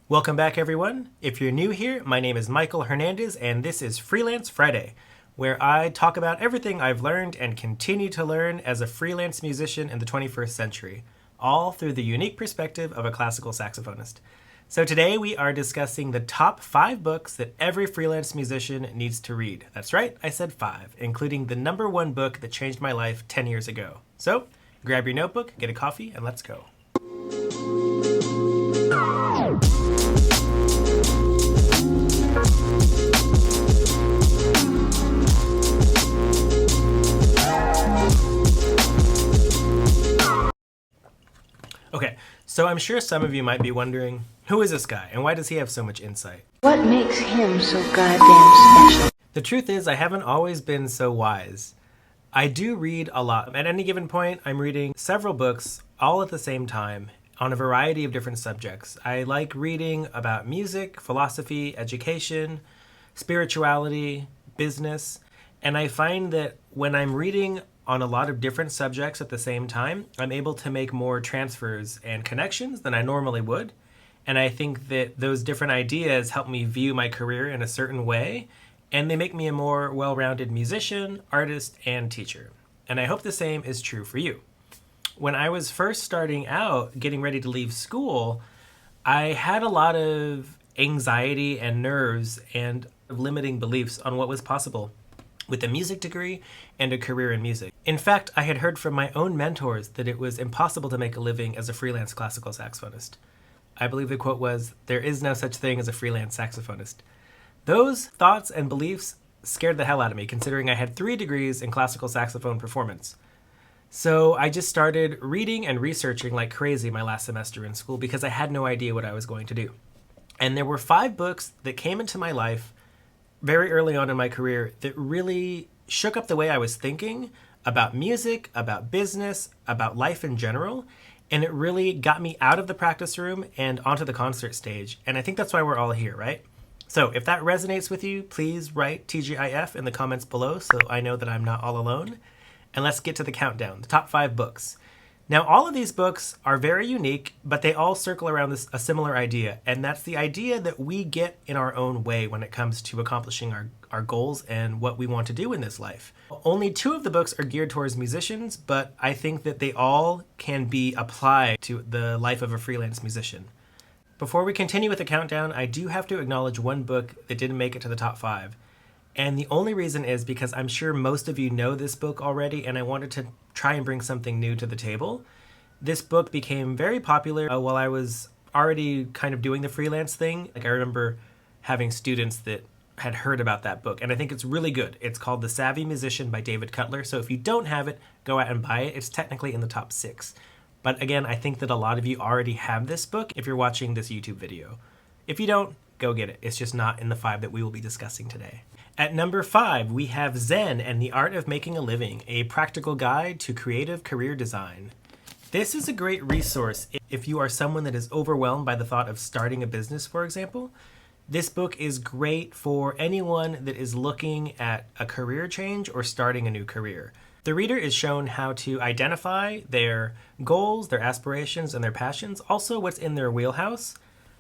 Welcome back, everyone. If you're new here, my name is Michael Hernandez, and this is Freelance Friday, where I talk about everything I've learned and continue to learn as a freelance musician in the 21st century, all through the unique perspective of a classical saxophonist. So today we are discussing the top 5 books that every freelance musician needs to read. That's right, I said 5, including the number 1 book that changed my life 10 years ago. So grab your notebook, get a coffee, and let's go. Okay, so I'm sure some of you might be wondering, who is this guy and why does he have so much insight? What makes him so goddamn special? The truth is, I haven't always been so wise. I do read a lot. At any given point, I'm reading several books all at the same time on a variety of different subjects. I like reading about music, philosophy, education, spirituality, business, and I find that when I'm reading on a lot of different subjects at the same time, I'm able to make more transfers and connections than I normally would. And I think that those different ideas help me view my career in a certain way, and they make me a more well-rounded musician, artist, and teacher. And I hope the same is true for you. When I was first starting out, getting ready to leave school, I had a lot of anxiety and nerves and limiting beliefs on what was possible with a music degree and a career in music. In fact, I had heard from my own mentors that it was impossible to make a living as a freelance classical saxophonist. I believe the quote was, "There is no such thing as a freelance saxophonist." Those thoughts and beliefs scared the hell out of me, considering I had 3 degrees in classical saxophone performance. So I just started reading and researching like crazy my last semester in school because I had no idea what I was going to do. And there were 5 books that came into my life very early on in my career that really shook up the way I was thinking about music, about business, about life in general, and it really got me out of the practice room and onto the concert stage. And I think that's why we're all here, right? So if that resonates with you, please write TGIF in the comments below so I know that I'm not all alone. And let's get to the countdown, the top 5 books. Now, all of these books are very unique, but they all circle around a similar idea, and that's the idea that we get in our own way when it comes to accomplishing our goals and what we want to do in this life. Only 2 of the books are geared towards musicians, but I think that they all can be applied to the life of a freelance musician. Before we continue with the countdown, I do have to acknowledge one book that didn't make it to the top 5. And the only reason is because I'm sure most of you know this book already, and I wanted to try and bring something new to the table. This book became very popular while I was already kind of doing the freelance thing. Like, I remember having students that had heard about that book, and I think it's really good. It's called The Savvy Musician by David Cutler. So if you don't have it, go out and buy it. It's technically in the top 6. But again, I think that a lot of you already have this book if you're watching this YouTube video. If you don't, go get it. It's just not in the 5 that we will be discussing today. At number 5, we have Zen and the Art of Making a Living, a practical guide to creative career design. This is a great resource if you are someone that is overwhelmed by the thought of starting a business, for example. This book is great for anyone that is looking at a career change or starting a new career. The reader is shown how to identify their goals, their aspirations, and their passions, also what's in their wheelhouse,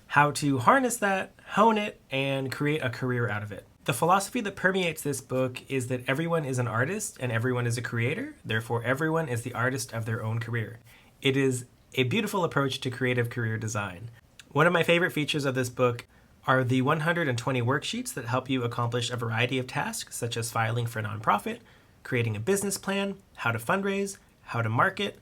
how to harness that, hone it, and create a career out of it. The philosophy that permeates this book is that everyone is an artist and everyone is a creator, therefore everyone is the artist of their own career. It is a beautiful approach to creative career design. One of my favorite features of this book are the 120 worksheets that help you accomplish a variety of tasks, such as filing for a nonprofit, creating a business plan, how to fundraise, how to market,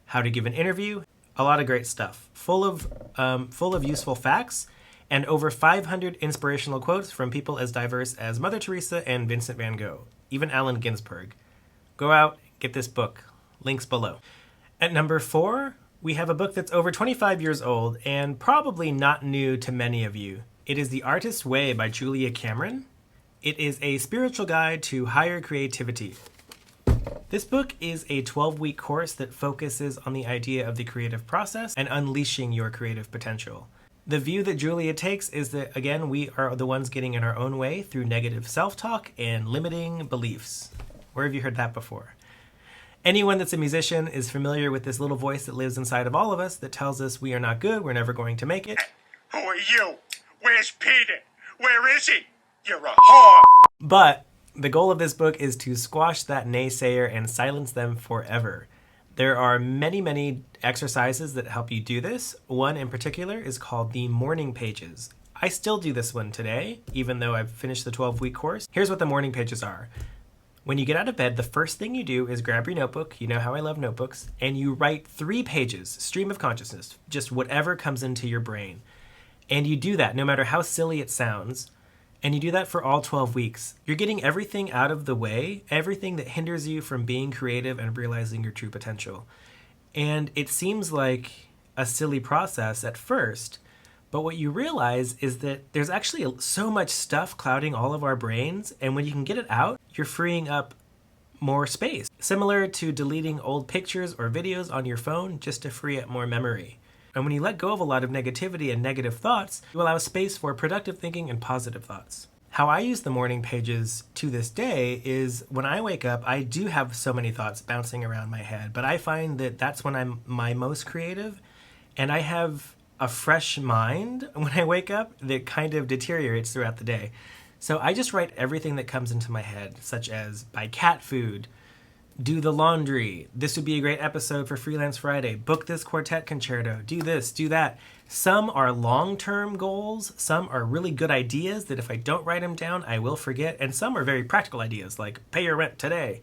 how to give an interview, a lot of great stuff, full of useful facts, and over 500 inspirational quotes from people as diverse as Mother Teresa and Vincent van Gogh, even Allen Ginsberg. Go out, get this book. Links below. At number 4, we have a book that's over 25 years old and probably not new to many of you. It is The Artist's Way by Julia Cameron. It is a spiritual guide to higher creativity. This book is a 12-week course that focuses on the idea of the creative process and unleashing your creative potential. The view that Julia takes is that, again, we are the ones getting in our own way through negative self-talk and limiting beliefs. Where have you heard that before? Anyone that's a musician is familiar with this little voice that lives inside of all of us that tells us we are not good, we're never going to make it. Who are you? Where's Peter? Where is he? You're a whore. But the goal of this book is to squash that naysayer and silence them forever. There are many, many exercises that help you do this. One in particular is called the morning pages. I still do this one today, even though I've finished the 12-week course. Here's what the morning pages are. When you get out of bed, the first thing you do is grab your notebook, you know how I love notebooks, and you write 3 pages, stream of consciousness, just whatever comes into your brain. And you do that no matter how silly it sounds, and you do that for all 12 weeks. You're getting everything out of the way, everything that hinders you from being creative and realizing your true potential. And it seems like a silly process at first, but what you realize is that there's actually so much stuff clouding all of our brains, and when you can get it out, you're freeing up more space. Similar to deleting old pictures or videos on your phone just to free up more memory. And when you let go of a lot of negativity and negative thoughts, you allow space for productive thinking and positive thoughts. How I use the morning pages to this day is when I wake up, I do have so many thoughts bouncing around my head, but I find that that's when I'm my most creative, and I have a fresh mind when I wake up that kind of deteriorates throughout the day. So I just write everything that comes into my head, such as buy cat food, do the laundry, this would be a great episode for Freelance Friday, book this quartet concerto, do this, do that. Some are long-term goals, some are really good ideas that if I don't write them down, I will forget, and some are very practical ideas, like pay your rent today.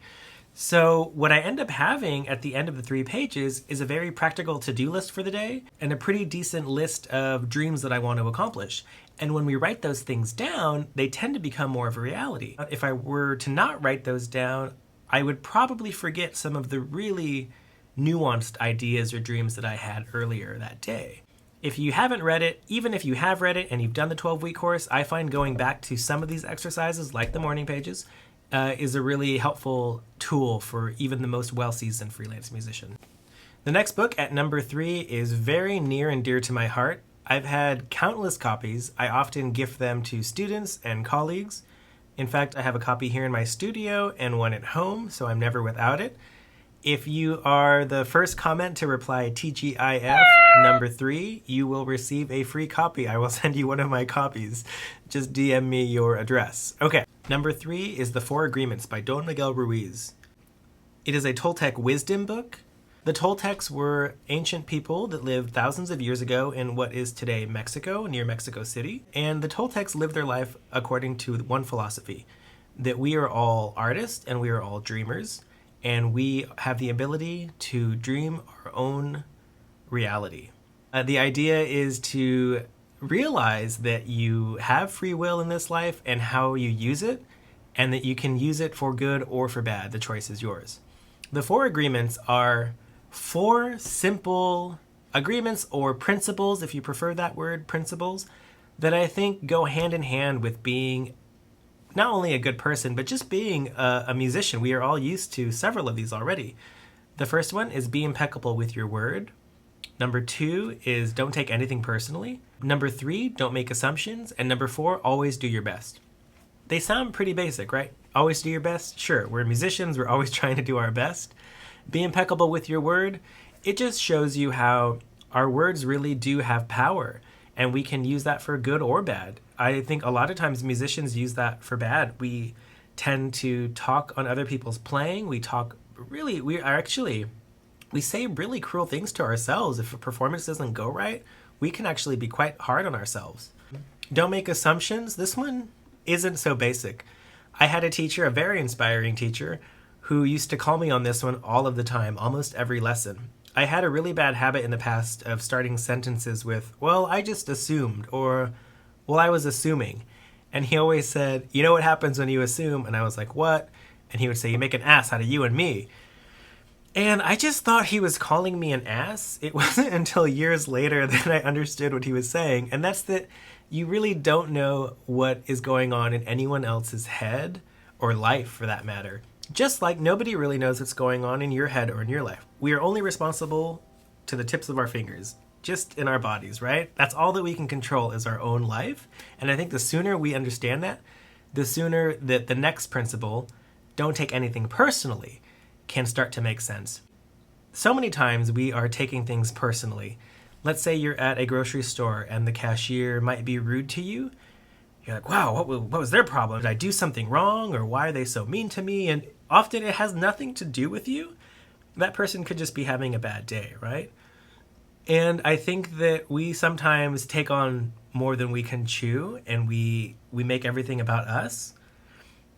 So what I end up having at the end of the 3 pages is a very practical to-do list for the day and a pretty decent list of dreams that I want to accomplish. And when we write those things down, they tend to become more of a reality. If I were to not write those down, I would probably forget some of the really nuanced ideas or dreams that I had earlier that day. If you haven't read it, even if you have read it and you've done the 12-week course, I find going back to some of these exercises, like the morning pages, is a really helpful tool for even the most well-seasoned freelance musician. The next book at number 3 is very near and dear to my heart. I've had countless copies. I often gift them to students and colleagues. In fact, I have a copy here in my studio and one at home, so I'm never without it. If you are the first comment to reply TGIF number 3, you will receive a free copy. I will send you one of my copies. Just DM me your address. Okay, number 3 is The 4 Agreements by Don Miguel Ruiz. It is a Toltec wisdom book. The Toltecs were ancient people that lived thousands of years ago in what is today Mexico, near Mexico City. And the Toltecs lived their life according to one philosophy, that we are all artists and we are all dreamers, and we have the ability to dream our own reality. The idea is to realize that you have free will in this life and how you use it, and that you can use it for good or for bad. The choice is yours. The 4 agreements are 4 simple agreements or principles, if you prefer that word, principles, that I think go hand in hand with being not only a good person, but just being a musician. We are all used to several of these already. The first one is be impeccable with your word. Number 2 is don't take anything personally. Number 3, don't make assumptions. And number 4, always do your best. They sound pretty basic, right? Always do your best? Sure, we're musicians, we're always trying to do our best. Be impeccable with your word. It just shows you how our words really do have power, and we can use that for good or bad. I think a lot of times musicians use that for bad. We tend to talk on other people's playing. We say really cruel things to ourselves. If a performance doesn't go right, we can actually be quite hard on ourselves. Don't make assumptions. This one isn't so basic. I had a teacher, a very inspiring teacher, who used to call me on this one all of the time, almost every lesson. I had a really bad habit in the past of starting sentences with, well, I just assumed, or, well, I was assuming. And he always said, you know what happens when you assume? And I was like, what? And he would say, you make an ass out of you and me. And I just thought he was calling me an ass. It wasn't until years later that I understood what he was saying. And that's that you really don't know what is going on in anyone else's head, or life for that matter. Just like nobody really knows what's going on in your head or in your life. We are only responsible to the tips of our fingers, just in our bodies, right? That's all that we can control is our own life. And I think the sooner we understand that, the sooner that the next principle, don't take anything personally, can start to make sense. So many times we are taking things personally. Let's say you're at a grocery store and the cashier might be rude to you. You're like, wow, what was their problem? Did I do something wrong, or why are they so mean to me? And often it has nothing to do with you. That person could just be having a bad day, right? And I think that we sometimes take on more than we can chew, and we make everything about us.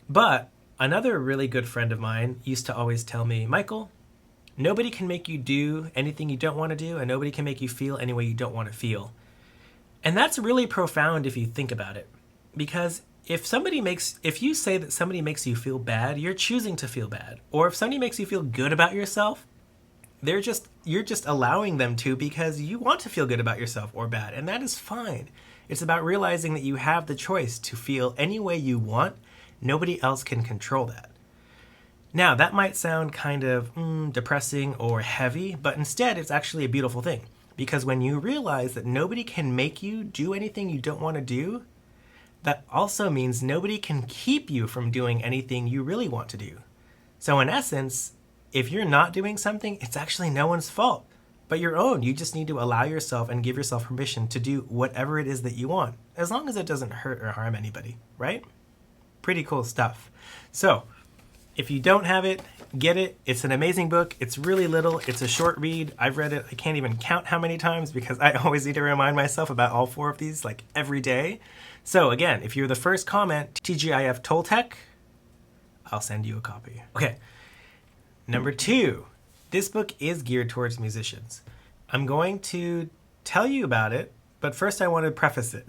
But another really good friend of mine used to always tell me, Michael, nobody can make you do anything you don't want to do, and nobody can make you feel any way you don't want to feel. And that's really profound if you think about it. Because if you say that somebody makes you feel bad, you're choosing to feel bad. Or if somebody makes you feel good about yourself, you're just allowing them to, because you want to feel good about yourself or bad. And that is fine. It's about realizing that you have the choice to feel any way you want. Nobody else can control that. Now, that might sound kind of depressing or heavy, but instead it's actually a beautiful thing. Because when you realize that nobody can make you do anything you don't want to do, that also means nobody can keep you from doing anything you really want to do. So in essence, if you're not doing something, it's actually no one's fault but your own. You just need to allow yourself and give yourself permission to do whatever it is that you want, as long as it doesn't hurt or harm anybody, right? Pretty cool stuff. So if you don't have it, get it. It's an amazing book. It's really little. It's a short read. I've read it. I can't even count how many times, because I always need to remind myself about all 4 of these, like every day. So again, if you're the first comment, TGIF Toltec, I'll send you a copy. Okay. Number 2, this book is geared towards musicians. I'm going to tell you about it, but first I want to preface it.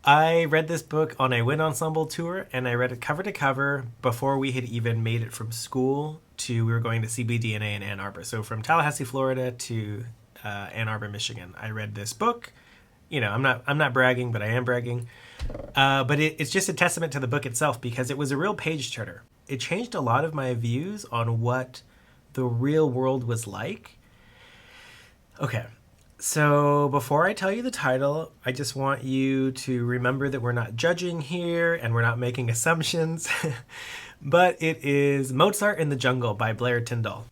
I read this book on a wind ensemble tour, and I read it cover to cover before we had even made it from school to, we were going to CBDNA in Ann Arbor. So from Tallahassee, Florida to Ann Arbor, Michigan. I read this book. You know, I'm not bragging, but I am bragging. But it's just a testament to the book itself, because it was a real page turner. It changed a lot of my views on what the real world was like. Okay, so before I tell you the title, I just want you to remember that we're not judging here and we're not making assumptions. But it is Mozart in the Jungle by Blair Tyndall.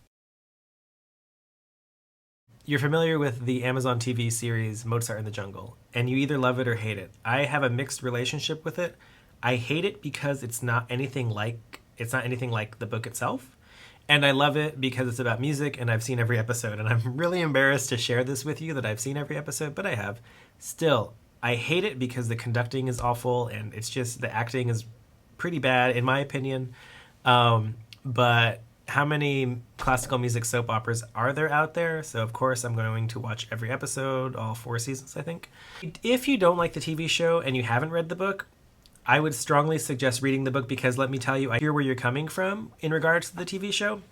You're familiar with the Amazon TV series Mozart in the Jungle, and you either love it or hate it. I have a mixed relationship with it. I hate it because it's not anything like the book itself, and I love it because it's about music and I've seen every episode, and I'm really embarrassed to share this with you that I've seen every episode, but I have. Still, I hate it because the conducting is awful and it's just, the acting is pretty bad in my opinion. But how many classical music soap operas are there out there? So of course I'm going to watch every episode, all 4 seasons I think. If you don't like the TV show and you haven't read the book, I would strongly suggest reading the book, because let me tell you, I hear where you're coming from in regards to the TV show.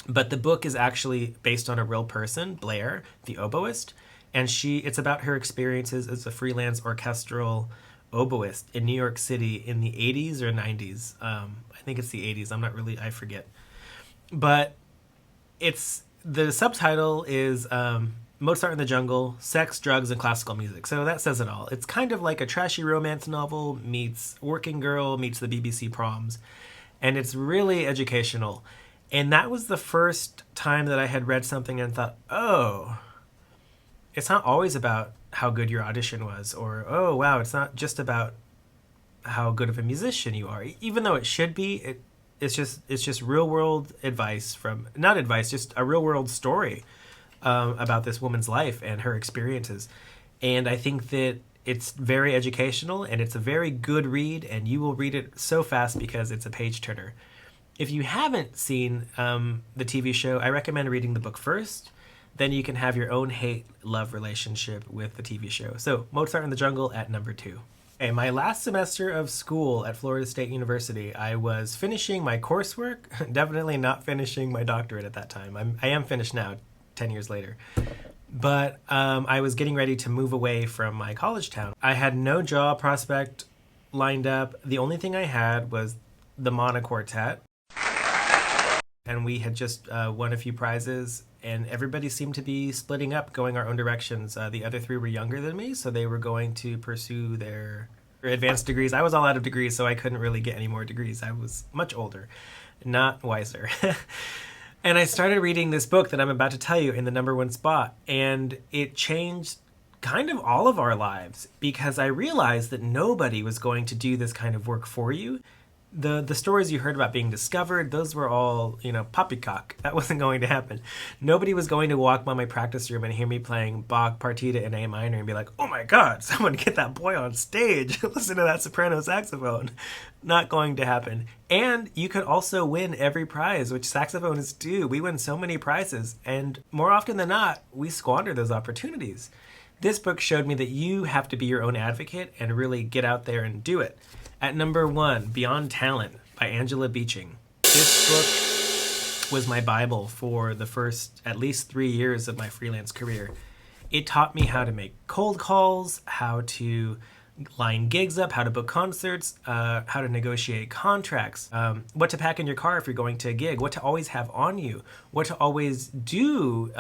But the book is actually based on a real person, Blair, the oboist, and it's about her experiences as a freelance orchestral oboist in New York City in the 80s or 90s. I think it's the 80s. I forget. But the subtitle is Mozart in the Jungle, Sex, Drugs, and Classical Music. So that says it all. It's kind of like a trashy romance novel meets Working Girl meets the BBC Proms. And it's really educational. And that was the first time that I had read something and thought, oh, it's not always about how good your audition was, or, oh, wow, it's not just about how good of a musician you are. Even though it should be, it's just real world advice just a real world story about this woman's life and her experiences. And I think that it's very educational and it's a very good read, and you will read it so fast because it's a page turner. If you haven't seen the TV show, I recommend reading the book first. Then you can have your own hate-love relationship with the TV show. So Mozart in the Jungle at number 2. Okay, my last semester of school at Florida State University, I was finishing my coursework, definitely not finishing my doctorate at that time. I am finished now, 10 years later. But I was getting ready to move away from my college town. I had no job prospect lined up. The only thing I had was the Mana Quartet. And we had just won a few prizes, and everybody seemed to be splitting up, going our own directions. The other 3 were younger than me, so they were going to pursue their advanced degrees. I was all out of degrees, so I couldn't really get any more degrees. I was much older, not wiser. And I started reading this book that I'm about to tell you in the number one spot, and it changed kind of all of our lives because I realized that nobody was going to do this kind of work for you. The stories you heard about being discovered, those were all, poppycock. That wasn't going to happen. Nobody was going to walk by my practice room and hear me playing Bach Partita in A minor and be like, oh my God, someone get that boy on stage. Listen to that soprano saxophone. Not going to happen. And you could also win every prize, which saxophonists do. We win so many prizes, and more often than not, we squander those opportunities. This book showed me that you have to be your own advocate and really get out there and do it. At number 1, Beyond Talent by Angela Beeching. This book was my Bible for the first at least 3 years of my freelance career. It taught me how to make cold calls, how to line gigs up, how to book concerts, how to negotiate contracts, what to pack in your car if you're going to a gig, what to always have on you, what to always do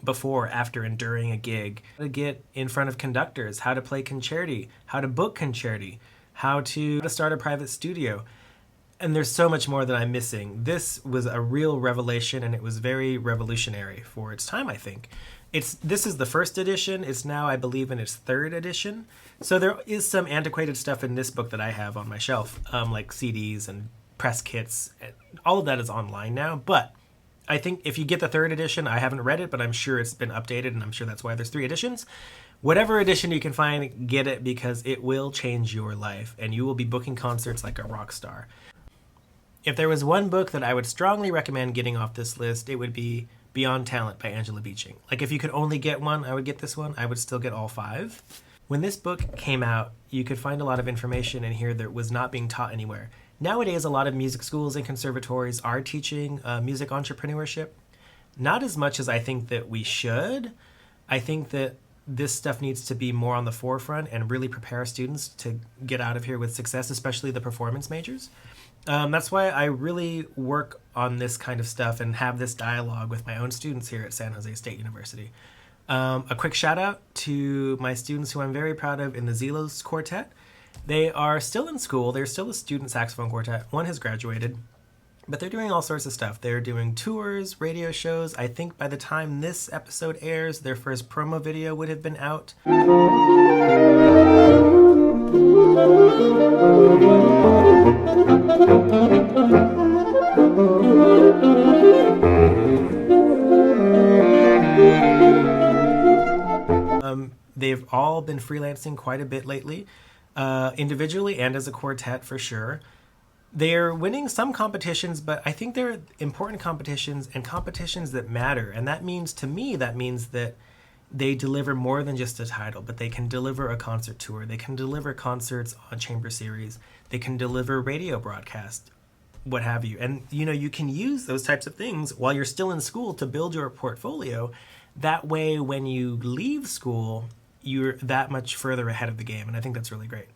before, after, and during a gig, how to get in front of conductors, how to play concerti, how to book concerti, how to start a private studio. And there's so much more that I'm missing. This was a real revelation, and it was very revolutionary for its time, I think. This is the first edition. It's now, I believe, in its third edition. So there is some antiquated stuff in this book that I have on my shelf, like CDs and press kits. All of that is online now. But I think if you get the third edition, I haven't read it, but I'm sure it's been updated, and I'm sure that's why there's 3 editions. Whatever edition you can find, get it, because it will change your life, and you will be booking concerts like a rock star. If there was one book that I would strongly recommend getting off this list, it would be Beyond Talent by Angela Beeching. Like, if you could only get one, I would get this one. I would still get all 5. When this book came out, you could find a lot of information in here that was not being taught anywhere. Nowadays, a lot of music schools and conservatories are teaching music entrepreneurship. Not as much as I think that we should. I think that this stuff needs to be more on the forefront and really prepare students to get out of here with success, especially the performance majors. That's why I really work on this kind of stuff and have this dialogue with my own students here at San Jose State University. A quick shout out to my students who I'm very proud of in the Zelos Quartet. They are still in school. They're still a student saxophone quartet. One has graduated, but they're doing all sorts of stuff. They're doing tours, radio shows. I think by the time this episode airs, their first promo video would have been out. They've all been freelancing quite a bit lately, individually and as a quartet for sure. They're winning some competitions, but I think they're important competitions and competitions that matter. And that means, to me, that they deliver more than just a title, but they can deliver a concert tour. They can deliver concerts on chamber series. They can deliver radio broadcast, what have you. And, you can use those types of things while you're still in school to build your portfolio. That way, when you leave school, you're that much further ahead of the game. And I think that's really great.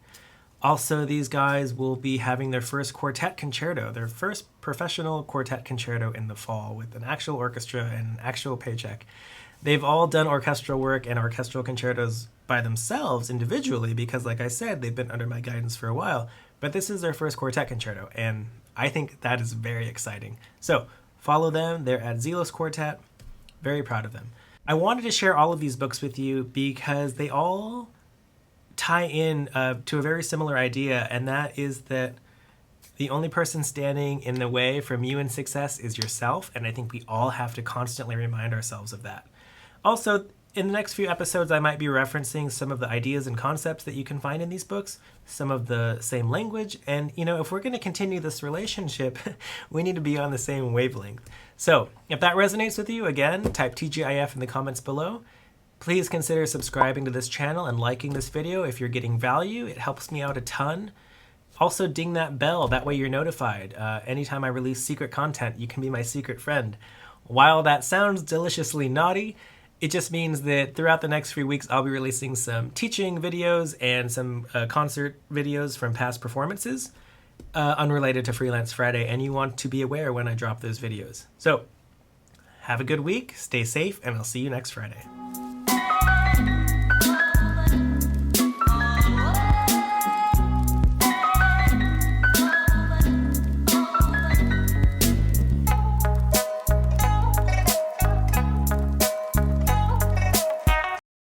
Also, these guys will be having their first quartet concerto, their first professional quartet concerto in the fall with an actual orchestra and an actual paycheck. They've all done orchestral work and orchestral concertos by themselves individually because, like I said, they've been under my guidance for a while. But this is their first quartet concerto, and I think that is very exciting. So follow them. They're at Zelos Quartet. Very proud of them. I wanted to share all of these books with you because they all tie in to a very similar idea, and that is that the only person standing in the way from you and success is yourself, and I think we all have to constantly remind ourselves of that. Also, in the next few episodes, I might be referencing some of the ideas and concepts that you can find in these books, some of the same language, and, if we're going to continue this relationship, we need to be on the same wavelength. So, if that resonates with you, again, type TGIF in the comments below. Please consider subscribing to this channel and liking this video if you're getting value. It helps me out a ton. Also, ding that bell. That way you're notified. Anytime I release secret content, you can be my secret friend. While that sounds deliciously naughty, it just means that throughout the next few weeks, I'll be releasing some teaching videos and some concert videos from past performances unrelated to Freelance Friday, and you want to be aware when I drop those videos. So, have a good week, stay safe, and I'll see you next Friday.